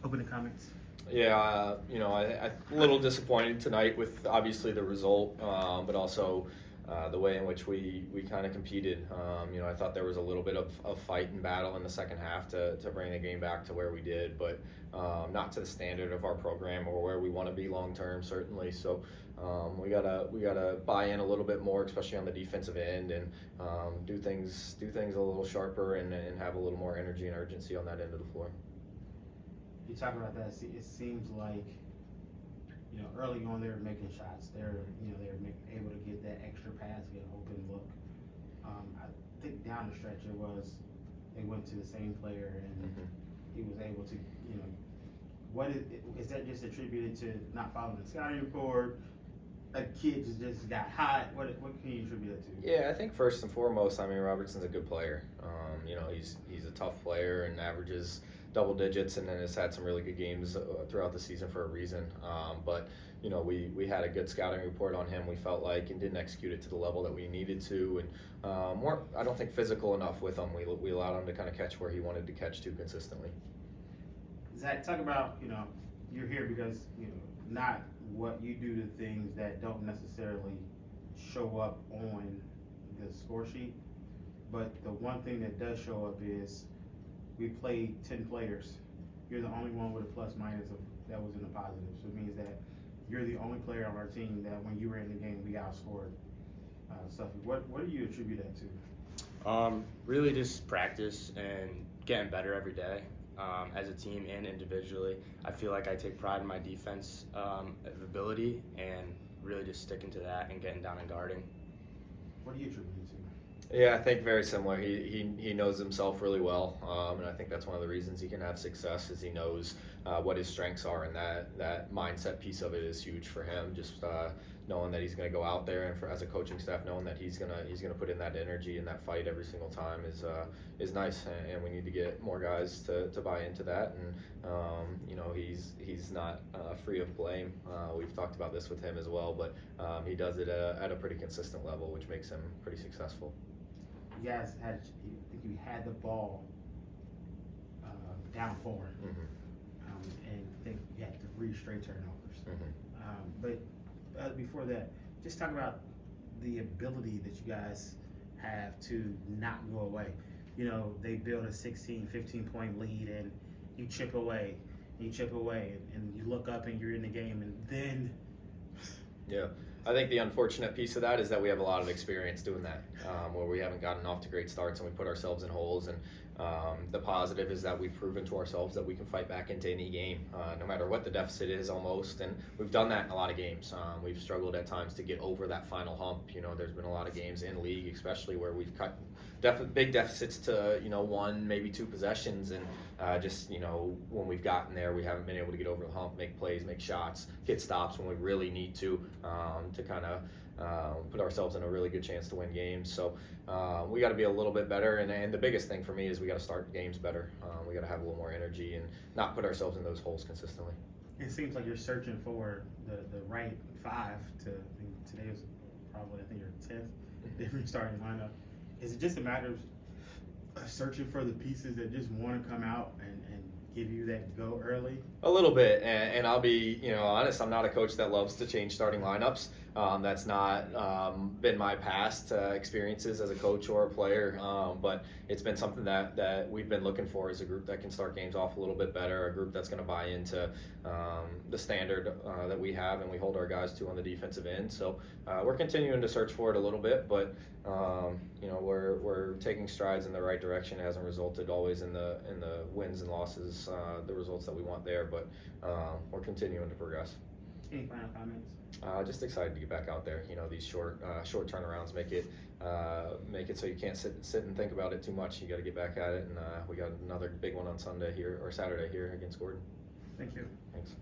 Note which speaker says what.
Speaker 1: Opening comments.
Speaker 2: Yeah, I a little disappointed tonight with obviously the result, but also the way in which we kind of competed. I thought there was a little bit of fight and battle in the second half to bring the game back to where we did, but not to the standard of our program or where we want to be long term, certainly. So we gotta buy in a little bit more, especially on the defensive end, and do things a little sharper and have a little more energy and urgency on that end of the floor.
Speaker 1: You talk about that. It seems like early on they were making shots. They were able to get that extra pass, get an open look. I think down the stretch they went to the same player and he was able to what is that just attributed to not following the scouting report? A kid just got hot. What can you attribute that to?
Speaker 2: Yeah, I think first and foremost, Robertson's a good player. He's a tough player and averages double digits, and then has had some really good games throughout the season for a reason. But we had a good scouting report on him. We felt like and didn't execute it to the level that we needed to, and weren't I don't think physical enough with him. We allowed him to kind of catch where he wanted to catch to consistently.
Speaker 1: Zach, talk about you're here because not what you do to things that don't necessarily show up on the score sheet, but the one thing that does show up is we played 10 players. You're the only one with a plus minus that was in the positive. So it means that you're the only player on our team that when you were in the game, we outscored Suffolk. What do you attribute that to?
Speaker 3: Really just practice and getting better every day. As a team and individually, I feel like I take pride in my defense ability and really just sticking to that and getting down and guarding.
Speaker 1: What do you attribute it to?
Speaker 2: Yeah, I think very similar. He knows himself really well, and I think that's one of the reasons he can have success is he knows what his strengths are, and that mindset piece of it is huge for him. Just knowing that he's going to go out there, and as a coaching staff, knowing that he's gonna put in that energy and that fight every single time is nice, and we need to get more guys to buy into that. And he's not free of blame. We've talked about this with him as well, but he does it at a pretty consistent level, which makes him pretty successful.
Speaker 1: You guys I think you had the ball down 4, and I think you had 3 straight turnovers. But before that, just talk about the ability that you guys have to not go away. They build a 16, 15-point lead, and you chip away, and you look up and you're in the game, and then.
Speaker 2: Yeah. I think the unfortunate piece of that is that we have a lot of experience doing that, where we haven't gotten off to great starts and we put ourselves in holes. And the positive is that we've proven to ourselves that we can fight back into any game, no matter what the deficit is almost. And we've done that in a lot of games. We've struggled at times to get over that final hump. There's been a lot of games in league, especially where we've cut big deficits to 1, maybe 2 possessions, and when we've gotten there, we haven't been able to get over the hump, make plays, make shots, get stops when we really need to kind of put ourselves in a really good chance to win games. So we got to be a little bit better, and the biggest thing for me is we got to start games better. We got to have a little more energy and not put ourselves in those holes consistently.
Speaker 1: It seems like you're searching for the right 5 to. I think today is probably your 10th different starting lineup. Is it just a matter of searching for the pieces that just want to come out and give you that go early?
Speaker 2: A little bit, and I'll be honest. I'm not a coach that loves to change starting lineups. That's not been my past experiences as a coach or a player, but it's been something that we've been looking for as a group that can start games off a little bit better, a group that's going to buy into the standard that we have and we hold our guys to on the defensive end. So we're continuing to search for it a little bit, but we're taking strides in the right direction. It hasn't resulted always in the wins and losses, the results that we want there, but we're continuing to progress.
Speaker 1: Any final comments?
Speaker 2: Just excited to get back out there. These short turnarounds make it so you can't sit and think about it too much. You got to get back at it, and we got another big one on Saturday here against Gordon.
Speaker 1: Thank you.
Speaker 2: Thanks.